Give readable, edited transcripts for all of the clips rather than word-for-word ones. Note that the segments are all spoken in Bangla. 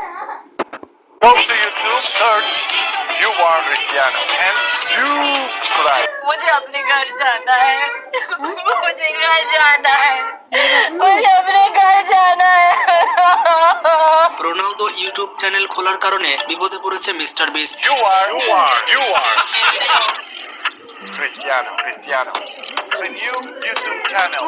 Go to YouTube, search You Are Cristiano and subscribe. मुझे अपने घर जाना है मुझे घर जाना है मुझे अपने घर जाना है রোনালদো ইউটিউব চ্যানেল খোলার কারণে বিপদে পড়েছে mister beast. You are Cristiano. The new YouTube channel.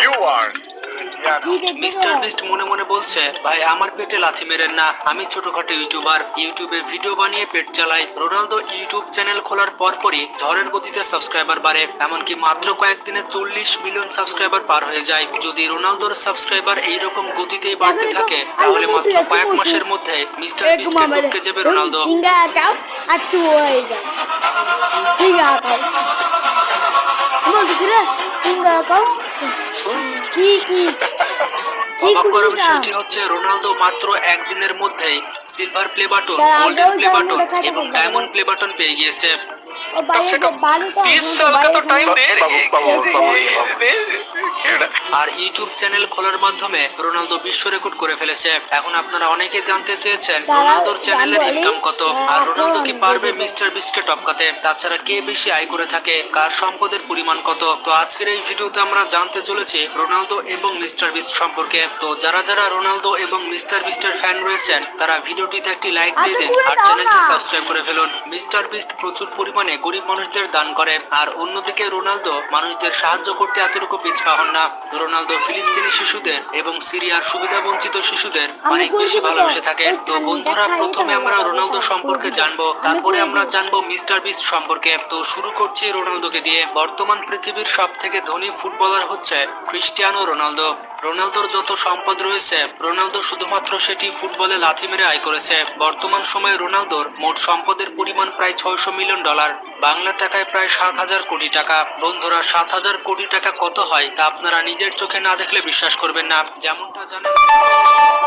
You are Cristiano. Mister beast মনে মনে বলছে, ভাই আমার পেটে লাথি মেরেন না, আমি ছোটখাটো ইউটিউবার, ইউটিউবে ভিডিও বানিয়ে পেট চালাই। রোনালদো ইউটিউব চ্যানেল খোলার পরপরই ঝড়ের গতিতে সাবস্ক্রাইবার বাড়ে, এমনকি মাত্র কয়েকদিনে 40 মিলিয়ন সাবস্ক্রাইবার পার হয়ে যায়। যদি রোনালদোর সাবস্ক্রাইবার এইরকম গতিতেই বাড়তে থাকে তাহলে মাত্র কয়েক মাসের মধ্যে মিস্টার বিস্টকে টপকে যাবে রোনালদো। অবাক করার বিষয়টি হচ্ছে রোনালদো মাত্র একদিনের মধ্যেই silver play button, golden play button এবং ডায়মন্ড প্লে বাটন পেয়ে গিয়েছে। আর ইউটিউব চ্যানেল খোলার মাধ্যমে রোনালদো বিশ্ব রেকর্ড করে ফেলেছে। এখন আপনারা অনেকে জানতে চেয়েছেন রোনালদোর চ্যানেলের ইনকাম কত, আর রোনালদো কি পারবে মিস্টার বিস্টকে টপকাতে? তাছাড়া কে বেশি আয় করে থাকে, কার সম্পদের পরিমাণ কত? তো আজকের এই ভিডিওতে আমরা জানতে চলেছি রোনালদো এবং মিস্টার বিস্ট সম্পর্কে। তো যারা যারা রোনালদো এবং মিস্টার বিস্টের ফ্যান রয়েছেন তারা ভিডিওটিতে একটি লাইক দিয়ে দিন আর চ্যানেলটি সাবস্ক্রাইব করে ফেলুন। মিস্টার বিস্ট প্রচুর পরিমাণে গরিব মানুষদের দান করে, আর অন্যদিকে রোনালদো মানুষদের সাহায্য করতে এতটুকু পিছপা হন না। রোনালদো ফিলিস্তিনি শিশুদের এবং সিরিয়ার সুবিধা বঞ্চিত শিশুদের অনেক বেশি ভালোবেসে থাকে। তো বন্ধুরা, প্রথমে আমরা রোনালদো সম্পর্কে জানবো, তারপরে আমরা জানবো মিস্টার বিস্ট সম্পর্কে। তো শুরু করছি রোনালদোকে দিয়ে। বর্তমান পৃথিবীর সব থেকে ধনী ফুটবলার হচ্ছে ক্রিস্টিয়ানো রোনালদো। রোনালদোর যত সম্পদ রয়েছে রোনালদো শুধুমাত্র সেটি ফুটবলে লাথি মেরে আয় করেছে। বর্তমান সময়ে রোনালদোর মোট সম্পদের পরিমাণ প্রায় $600 মিলিয়ন, বাংলা টাকায় প্রায় 7,000 কোটি টাকা। বন্ধুরা, 7,000 কোটি টাকা কত হয় তা আপনারা নিজের চোখে না দেখলে বিশ্বাস করবেন না। যেমনটা জানেন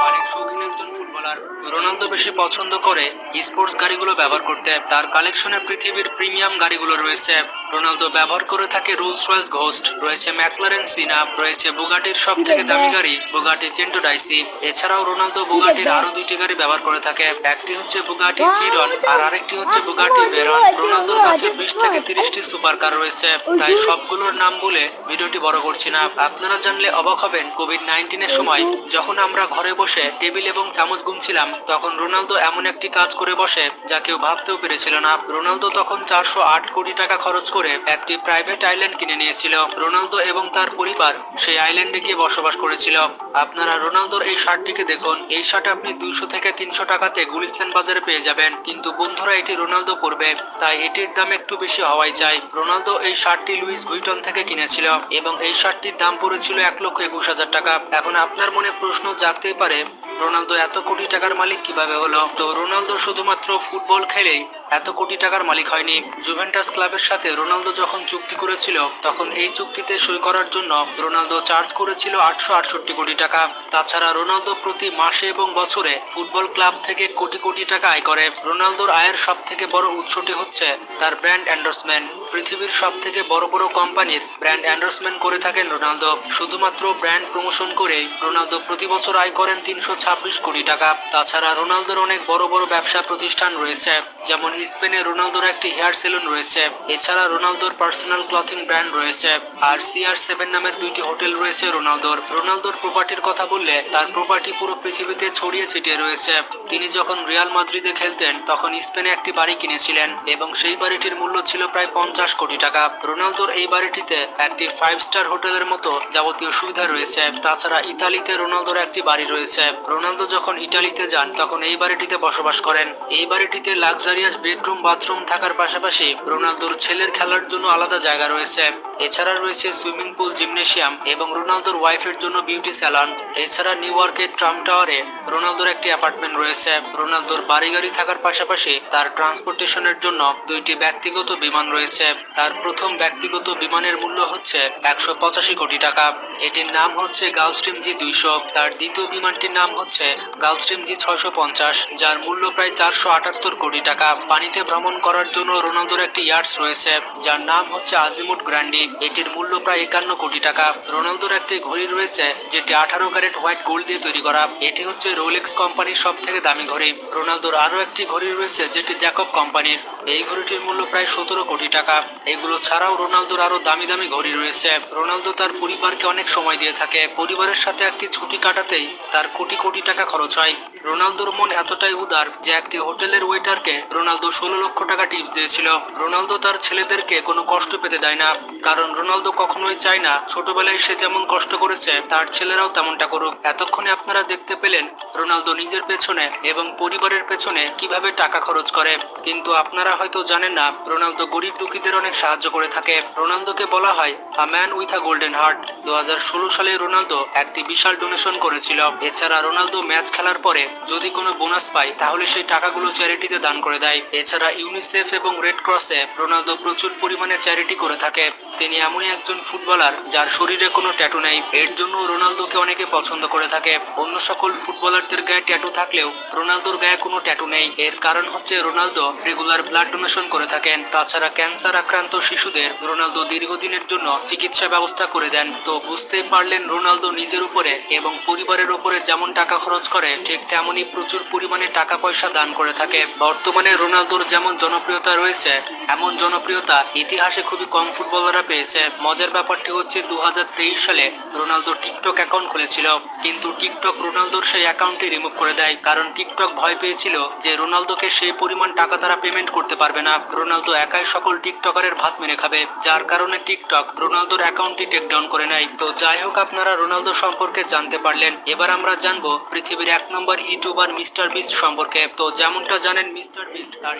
অনেক শৌখিন একজন ফুটবলার, রোনালদো বেশি পছন্দ করে স্পোর্টস গাড়িগুলো ব্যবহার করতে। তার কালেকশনে পৃথিবীর প্রিমিয়াম গাড়িগুলো রয়েছে। রোনালদো ব্যবহার করে থাকে রোলস রয়েস ঘোস্ট, রয়েছে ম্যাকলারেন সিনা, রয়েছে বুগাটির সব থেকে দামি গাড়ি বুগাটি চেন্টো ডাইসি। এছাড়াও রোনালদো বুগাটির আরো দুইটি গাড়ি ব্যবহার করে থাকে, একটি হচ্ছে বুগাটি চিরন আর আরেকটি হচ্ছে বুগাটি ভেরন। রোনালদোর কাছে 20 থেকে 30টি সুপার কার রয়েছে, তাই সবগুলোর নাম বলে ভিডিওটি বড় করছি না। আপনারা জানলে অবাক হবেন, কোভিড-19 এর সময় যখন আমরা ঘরে বসে টেবিল এবং চামচ গুনছিলাম তখন রোনালদো এমন একটি কাজ করে বসে যা কেউ ভাবতেও পেরেছিল না। রোনালদো তখন 408 কোটি টাকা খরচ করে একটি প্রাইভেট আইল্যান্ড কিনে নিয়েছিল। রোনালদো এবং তার পরিবার সেই আইল্যান্ডে গিয়ে বসবাস করেছিল। আপনারা রোনালদোর এই শার্টটিকে দেখুন, এই শার্ট আপনি 200 থেকে 300 টাকাতে গুলিস্তান বাজারে পেয়ে যাবেন, কিন্তু বন্ধুরা এটি রোনালদো পরবে তাই এটির দাম একটু বেশি হওয়াই চাই। রোনালদো এই শার্টটি লুইস ভুইটন থেকে কিনেছিল এবং এই শার্টটির দাম পড়েছিল 1,21,000 টাকা। এখন আপনার মনে প্রশ্ন জাগতেই পারে, রোনালদো এত কোটি টাকার মালিক কিভাবে হলো? তো রোনালদো শুধুমাত্র ফুটবল খেলেই এত কোটি টাকার মালিক হয়নি। জুভেন্টাস ক্লাবের সাথে রোনালদো যখন চুক্তি করেছিল তখন এই চুক্তিতে সই করার জন্য রোনালদো চার্জ করেছিল 868 কোটি টাকা। তাছাড়া রোনালদো প্রতি মাসে এবং বছরে ফুটবল ক্লাব থেকে কোটি কোটি টাকা আয় করে। রোনালদোর আয়ের সব থেকে বড় উৎসটি হচ্ছে তার ব্র্যান্ড এন্ডোর্সমেন্ট। পৃথিবীর সব থেকে বড় বড় কোম্পানির ব্র্যান্ড এন্ডোর্সমেন্ট করে থাকেন রোনালদো। শুধুমাত্র ব্র্যান্ড প্রমোশন করেই রোনালদো প্রতি বছর আয় করেন 326 কোটি টাকা। তাছাড়া রোনালদোর অনেক বড় বড় ব্যবসা প্রতিষ্ঠান রয়েছে, যেমন স্পেনে রোনালদোর একটি হেয়ার সেলুন রয়েছে। এছাড়া রোনালদোর পার্সোনাল ক্লথিং ব্র্যান্ড রয়েছে আর CR7 নামের 2টি হোটেল রয়েছে রোনালদোর। রোনালদোর প্রপার্টির কথা বললে তার প্রপার্টি পুরো পৃথিবীতে ছড়িয়ে ছিটিয়ে রয়েছে। তিনি যখন রিয়াল মাদ্রিদে খেলতেন তখন স্পেনে একটি বাড়ি কিনেছিলেন এবং সেই বাড়িটির মূল্য ছিল প্রায় 50 কোটি টাকা। রোনালদোর এই বাড়িটিতে একটি 5 স্টার হোটেলের মতো যাবতীয় সুবিধা রয়েছে। তাছাড়া ইতালিতে রোনালদোর একটি বাড়ি রয়েছে। রোনালদো যখন ইতালিতে যান তখন এই বাড়িটিতে বসবাস করেন। এই বাড়িটিতে লাক্সারিয়াস বেডরুম বাথরুম থাকার পাশাপাশি রোনালদোর ছেলের খেলার জন্য আলাদা জায়গা রয়েছে। এছাড়া রয়েছে সুইমিং পুল, জিমনেশিয়াম এবং রোনালদোর ওয়াইফের জন্য বিউটি স্যালন। এছাড়া নিউ ইয়র্কের ট্রাম্প টাওয়ারে রোনালদোর একটি অ্যাপার্টমেন্ট রয়েছে। রোনালদোর বাড়ি গাড়ি থাকার পাশাপাশি তার ট্রান্সপোর্টেশনের জন্য 2টি ব্যক্তিগত বিমান রয়েছে। তার প্রথম ব্যক্তিগত বিমানের মূল্য হচ্ছে 185 কোটি টাকা। এটির নাম হচ্ছে গালফস্ট্রিম G200। তার দ্বিতীয় বিমানটির নাম হচ্ছে গালফস্ট্রিম G650, যার মূল্য প্রায় 478 কোটি টাকা। পানিতে ভ্রমণ করার জন্য রোনালদোর একটি ইয়ার্স রয়েছে, যার নাম হচ্ছে আজিমুট গ্র্যান্ডি। এটির মূল্য প্রায় 51 কোটি টাকা। রোনালদোর একটি ঘড়ি রয়েছে যেটি 18 ক্যারেট হোয়াইট গোল্ড দিয়ে তৈরি করা। এটি হচ্ছে রোলেক্স কোম্পানির সব থেকে দামি ঘড়ি। রোনালদোর আরো একটি ঘড়ি রয়েছে যেটি জ্যাকব কোম্পানির। এই ঘড়িটির মূল্য প্রায় 17 কোটি টাকা। এগুলো ছাড়াও রোনালদোর আরো দামি দামি ঘড়ি রয়েছে। রোনালদো তার পরিবারকে অনেক সময় দিয়ে থাকে। পরিবারের সাথে একটি ছুটি কাটাতেই তার কোটি কোটি টাকা খরচ হয়। রোনালদোর মন এতটাই উদার যে একটি হোটেলের ওয়েটারকে রোনালদো 16 লক্ষ টাকা টিপস দিয়েছিল। রোনালদো তার ছেলেদেরকে কোনো কষ্ট পেতে দেয় না, কারণ রোনালদো কখনোই চায় না ছোটবেলায় সে যেমন কষ্ট করেছে তার ছেলেরাও তেমনটা করুক। এতক্ষণে আপনারা দেখতে পেলেন রোনালদো নিজের পেছনে এবং পরিবারের পেছনে কিভাবে টাকা খরচ করে, কিন্তু আপনারা হয়তো জানেন না রোনালদো গরিব দুঃখীদের অনেক সাহায্য করে থাকে। রোনালদোকে বলা হয় a man with a golden heart. 2016 সালে রোনালদো একটি বিশাল ডোনেশন করেছিল। এছাড়া রোনালদো ম্যাচ খেলার পরে যদি কোনো বোনাস পায় তাহলে সেই টাকাগুলো চ্যারিটিতে দান করে দেয়। এছাড়া ইউনিসেফ এবং রেড ক্রসে রোনালদো প্রচুর পরিমাণে চ্যারিটি করে থাকে। তিনি এমনই একজন ফুটবলার যার শরীরে কোনো ট্যাটু নেই। এর জন্য রোনালদোকে অনেকে পছন্দ করে থাকে। অন্য সকল ফুটবলারদের গায়ে ট্যাটু থাকলেও রোনালদোর গায়ে কোনো ট্যাটু নেই। এর কারণ হচ্ছে রোনালদো রেগুলার ব্লাড ডোনেশন করে থাকেন। তাছাড়া ক্যান্সার আক্রান্ত শিশুদের রোনালদো দীর্ঘদিনের জন্য চিকিৎসা ব্যবস্থা করে দেন। তো বুঝতেই পারলেন রোনালদো নিজের উপরে এবং পরিবারের উপরে যেমন টাকা খরচ করে ঠিক তেমনই প্রচুর পরিমাণে টাকা পয়সা দান করে থাকে। বর্তমানে রোনালদোর যেমন জনপ্রিয়তা রয়েছে এমন জনপ্রিয়তা ইতিহাসে খুবই কম ফুটবলাররা পেয়েছে। মজার ব্যাপারটি হচ্ছে 2023 সালে রোনালদো টিকটক অ্যাকাউন্ট খুলেছিল, কিন্তু টিকটক রোনালদোর সেই অ্যাকাউন্টটি রিমুভ করে দেয়, কারণ টিকটক ভয় পেয়েছিল যে রোনালদোকে সেই পরিমাণ টাকা তারা পেমেন্ট করতে পারবে না। রোনালদো একাই সকল টিকটকারের ভাত মেরে খাবে, যার কারণে টিকটক রোনালদোর অ্যাকাউন্টটি টেক ডাউন করে নেয়। তো যাই হোক, আপনারা রোনালদো সম্পর্কে জানতে পারলেন। এবার আমরা জানবো পৃথিবীর 1 নম্বর ইউটিউবার মিস্টার বিস্ট সম্পর্কে। তো যেমনটা জানেন মিস্টার বিস্ট তার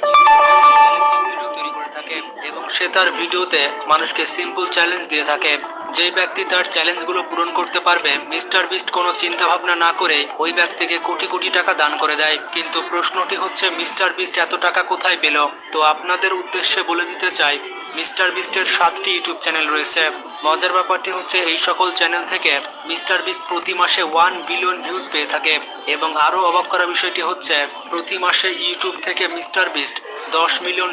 ভিডিও তৈরি করে থাকে এবং সে তার ভিডিওতে মানুষকে সিম্পল চ্যালেঞ্জ দিয়ে থাকে। যে ব্যক্তি তার চ্যালেঞ্জগুলো পূরণ করতে পারবে মিস্টার বিস্ট কোনো চিন্তা ভাবনা না করে ওই ব্যক্তিকে কোটি কোটি টাকা দান করে দেয়। কিন্তু প্রশ্নটি হচ্ছে মিস্টার বিস্ট এত টাকা কোথায় পেল? তো আপনাদের উদ্দেশ্যে বলে দিতে চাই মিস্টার বিস্টের 7টি ইউটিউব চ্যানেল রয়েছে। মজার ব্যাপারটি হচ্ছে এই সকল চ্যানেল থেকে মিস্টার বিস্ট প্রতি মাসে 1 বিলিয়ন ভিউজ পেয়ে থাকে। এবং আরও অবাক করা বিষয়টি হচ্ছে প্রতি মাসে ইউটিউব থেকে মিস্টার বিস্ট $10 মিলিয়ন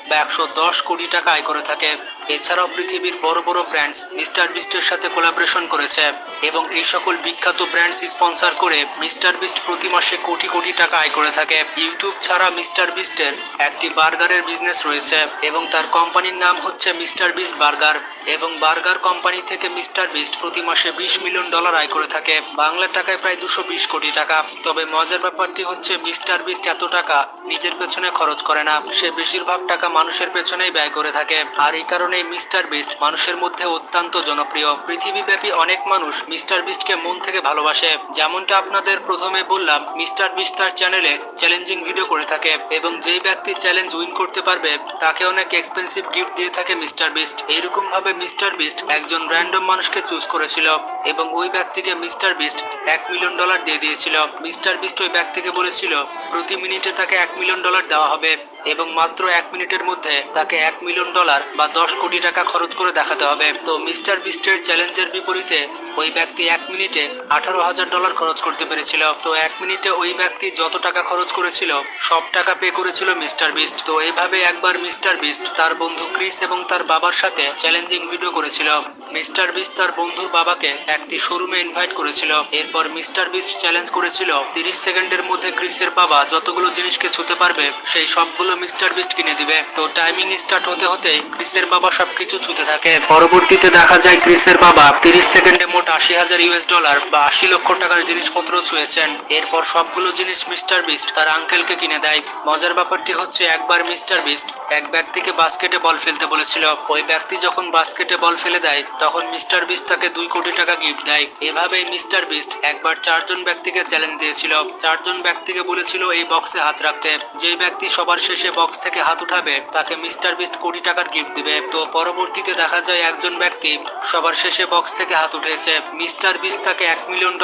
বা 110 কোটি টাকা আয় করে থাকে। এছাড়াও পৃথিবীর বড় বড় ব্র্যান্ডস মিস্টার বিস্টের সাথে কোলাবোরেশন করেছে এবং এই সকল বিখ্যাত ব্র্যান্ডস স্পন্সর করে মিস্টার বিস্ট প্রতি মাসে কোটি কোটি টাকা আয় করে থাকে। ইউটিউব ছাড়া মিস্টার বিস্টের একটি বার্গারের বিজনেস রয়েছে এবং তার কোম্পানির নাম হচ্ছে মিস্টার বিস্ট বার্গার। এবং বার্গার কোম্পানি থেকে মিস্টার বিস্ট প্রতি মাসে $20 মিলিয়ন আয় করে থাকে, বাংলা টাকায় প্রায় 220 কোটি টাকা। তবে মজার ব্যাপারটি হচ্ছে মিস্টার বিস্ট এত টাকা নিজের পেছনে খরচ করে না, সে বেশিরভাগ টাকা মানুষের পেছনেই ব্যয় করে থাকে। আর এই কারণে মিস্টার বিস্ট মানুষের মধ্যে অত্যন্ত জনপ্রিয়। পৃথিবীব্যাপী অনেক মানুষ মিস্টার বিস্টকে মন থেকে ভালোবাসে। যেমনটা আপনাদের প্রথমে বললাম, মিস্টার বিস্ট তার চ্যানেলে চ্যালেঞ্জিং ভিডিও করে থাকে এবং যেই ব্যক্তি চ্যালেঞ্জ উইন করতে পারবে তাকে অনেক এক্সপেন্সিভ গিফট দিয়ে থাকে মিস্টার বিস্ট। এইরকম ভাবে মিস্টার বিস্ট একজন র্যান্ডম মানুষকে চুজ করেছিল এবং ওই ব্যক্তিকে মিস্টার বিস্ট $1 মিলিয়ন দিয়ে দিয়েছিল। মিস্টার বিস্ট ওই ব্যক্তিকে বলেছিল প্রতি মিনিটে তাকে $1 মিলিয়ন দেওয়া হবে এবং মাত্র 1 মিনিটের মধ্যে তাকে $1 মিলিয়ন বা 10 কোটি টাকা খরচ করে দেখাতে হবে। তো মিস্টার বিস্টের চ্যালেঞ্জের বিপরীতে ওই ব্যক্তি 1 মিনিটে $18,000 খরচ করতে পেরেছিল। তো 1 মিনিটে ওই ব্যক্তি যত টাকা খরচ করেছিল সব টাকা পে করেছিল মিস্টার বিস্ট। তো এইভাবে একবার মিস্টার বিস্ট তার বন্ধু ক্রিস এবং তার বাবার সাথে চ্যালেঞ্জিং ভিডিও করেছিল। মিস্টার বিস্ট তার বন্ধুর বাবাকে একটি শোরুমে ইনভাইট করেছিল। এরপর মিস্টার বিস্ট চ্যালেঞ্জ করেছিল 30 সেকেন্ডের মধ্যে ক্রিসের বাবা যতগুলো জিনিসকে ছুঁতে পারবে সেই সবগুলো মিস্টার বিস্ট কিনে দিবে। তো টাইমিং স্টার্ট হতে হতে ক্রিসের বাবা সবকিছু ছুঁতে থাকে। পরবর্তীতে দেখা যায় ক্রিসের বাবা 30 সেকেন্ডে মোট $80,000 বা 80 লক্ষ টাকার জিনিসপত্র ছুঁয়েছেন। এরপর সবগুলো জিনিস মিস্টার বিস্ট তার আঙ্কেলকে কিনে দেয়। মজার ব্যাপারটি হচ্ছে একবার মিস্টার বিস্ট এক ব্যক্তিকে বাস্কেটে বল ফেলতে বলেছিল। ওই ব্যক্তি যখন বাস্কেটে বল ফেলে দেয় তখন মিস্টার বিস্ট তাকে 2 কোটি টাকা গিফট দেয়। এভাবেই মিস্টার বিস্ট একবার 4 জন ব্যক্তিকে চ্যালেঞ্জ দিয়েছিল। 4 জন ব্যক্তিকে বলেছিল এই বক্সে হাত রাখতে। যেই ব্যক্তি সবার শেষে বক্স থেকে হাত উঠাবে তাকে মিস্টার বিস্ট কোটি টাকার গিফট দিবে। তো পরবর্তীতে দেখা যায় একজন ব্যক্তি সবার শেষে বক্স থেকে হাত উঠেছে। মিস্টার বিস্ট তাকে $1 মিলিয়ন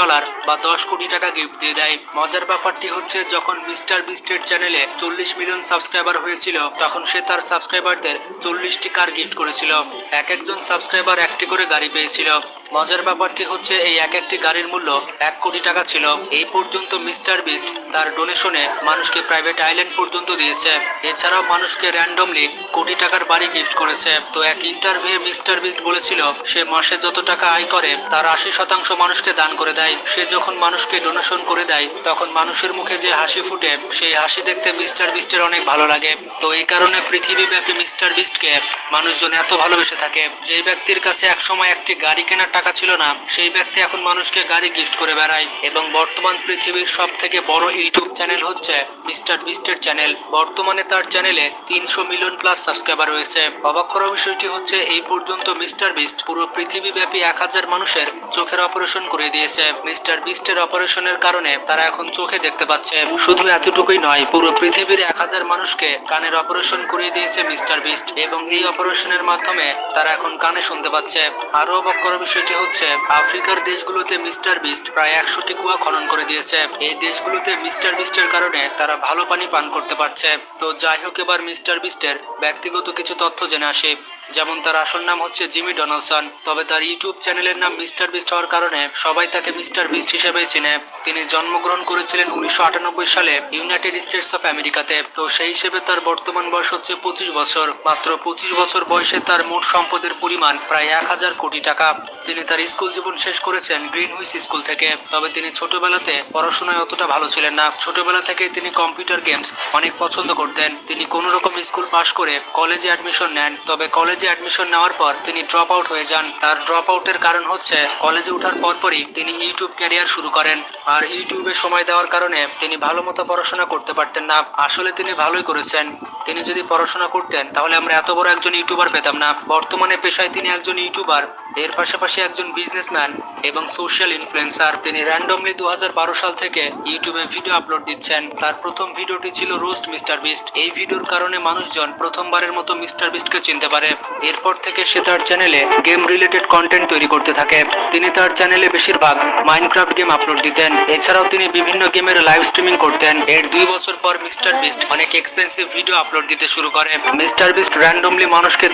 বা 10 কোটি টাকা গিফট দিয়ে দেয়। মজার ব্যাপারটি হচ্ছে যখন মিস্টার বিস্টের চ্যানেলে 40 মিলিয়ন সাবস্ক্রাইবার হয়েছিল তখন সে তার সাবস্ক্রাইবারদের 40টি কার গিফট করেছিল। এক একজন সাবস্ক্রাইবার একটি করে গাড়ি পেয়েছিল। মজার ব্যাপারটি হচ্ছে এই এক একটি গাড়ির মূল্য 1 কোটি টাকা ছিল। এই পর্যন্ত মিস্টার বিস্ট তার ডোনেশনে মানুষকে প্রাইভেট আইল্যান্ড পর্যন্ত দিয়েছে। এছাড়াও মানুষকে র্যান্ডমলি কোটি টাকার বাড়ি গিফট করেছে। তো এক ইন্টারভিউ মিস্টার বিস্ট বলেছিল সে মাসে যত টাকা আয় করে তার 80% মানুষকে দান করে দেয়। সে যখন মানুষকে ডোনেশন করে দেয় তখন মানুষের মুখে যে হাসি ফুটে সেই হাসি দেখতে মিস্টার বিস্টের অনেক ভালো লাগে। তো এই কারণে পৃথিবীব্যাপী মিস্টার বিস্টকে মানুষজন এত ভালোবেসে থাকে। যে ব্যক্তির কাছে একসময় একটি গাড়ি কেনার টাকা ছিল না সেই ব্যক্তি এখন মানুষকে গাড়ি গিফট করে বেড়ায়। এবং বর্তমান পৃথিবীর সব থেকে বড় ইউটিউব চ্যানেল হচ্ছে মিস্টার বিস্টের চ্যানেল। বর্তমানে তার চ্যানেলে 300 মিলিয়ন প্লাস সাবস্ক্রাইবার রয়েছে। অবাক করার বিষয়টি হচ্ছে এই পর্যন্ত মিস্টার বিস্ট পুরো পৃথিবীব্যাপী 1000 মানুষের চোখের অপারেশন করে দিয়েছে। মিস্টার বিস্টের অপারেশনের কারণে তারা এখন চোখে দেখতে পাচ্ছে। শুধু এতটুকুই নয়, পুরো পৃথিবীর 1000 মানুষকে কানের অপারেশন করে দিয়েছে মিস্টার বিস্ট এবং এই অপারেশনের মাধ্যমে তারা এখন কানে শুনতে পাচ্ছে। আরো অবাক করার বিষয়টি হচ্ছে আফ্রিকার দেশগুলোতে মিস্টার বিস্ট প্রায় 100টি কুয়া খনন করে দিয়েছে। এই দেশগুলোতে মিস্টার বিস্টের কারণে তারা ভালো পানি পান করতে পারছে। তো যাই হোক, এবার মিস্টার বিস্টের ব্যক্তিগত কিছু তথ্য জেনে আসি। যেমন তার আসল নাম হচ্ছে জিমি ডোনালসন, তবে তার ইউটিউব চ্যানেলের নাম মিস্টার বিস্ট হওয়ার কারণে সবাই তাকে মিস্টার বিস্ট হিসেবে চিনে। তিনি জন্মগ্রহণ করেছিলেন 1998 সালে ইউনাইটেড স্টেটস অফ আমেরিকাতে। তো সেই হিসেবে তার বর্তমান বয়স হচ্ছে 25 বছর। মাত্র 25 বছর বয়সে তার মোট সম্পদের পরিমাণ প্রায় 1000 কোটি টাকা। তিনি তার স্কুল জীবন শেষ করেছেন গ্রিনহুইচ স্কুল থেকে। তবে তিনি ছোটবেলাতে পড়াশোনায় অতটা ভালো ছিলেন না। ছোটবেলা থেকে তিনি কম্পিউটার গেমস অনেক পছন্দ করতেন। তিনি কোনো রকম স্কুল পাশ করে কলেজে অ্যাডমিশন নেন। তবে কলেজে অ্যাডমিশন নেওয়ার পর তিনি ড্রপ আউট হয়ে যান। তার ড্রপ আউটের কারণ হচ্ছে কলেজে ওঠার পরপরই তিনি ইউটিউব ক্যারিয়ার শুরু করেন। আর ইউটিউবে সময় দেওয়ার কারণে তিনি ভালো মতো পড়াশোনা করতে পারতেন না। আসলে তিনি ভালোই করেছেন। তিনি যদি পড়াশোনা করতেন তাহলে আমরা এত বড় একজন ইউটিউবার পেতাম না। বর্তমানে পেশায় তিনি একজন ইউটিউবার, এর পাশাপাশি একজন বিজনেসম্যান এবং সোশ্যাল ইনফ্লুয়েন্সার। তিনি র্যান্ডমলি 2012 সাল থেকে ইউটিউবে ভিডিও আপলোড দিচ্ছেন। তার প্রথম ভিডিওটি ছিল রোস্ট মিস্টার বিস্ট। এই ভিডিওর কারণে মানুষজন প্রথমবারের মতো মিস্টার বিস্টকে চিনতে পারে। এরপর থেকে সে তার চ্যানেলে গেম রিলেটেড কন্টেন্ট তৈরি করতে থাকে। তিনি তার চ্যানেলে বেশিরভাগ মাইনক্রাফট গেম আপলোড দিতেন। এছাড়াও তিনি বিভিন্ন গেমের লাইভ স্ট্রিমিং করতেন। এর 2 বছর পর মিস্টার বিস্ট অনেক এক্সপেন্সিভ ভিডিও আপলোড দিতে শুরু করে। মিস্টার বিস্ট র্যান্ডমলি মানুষকে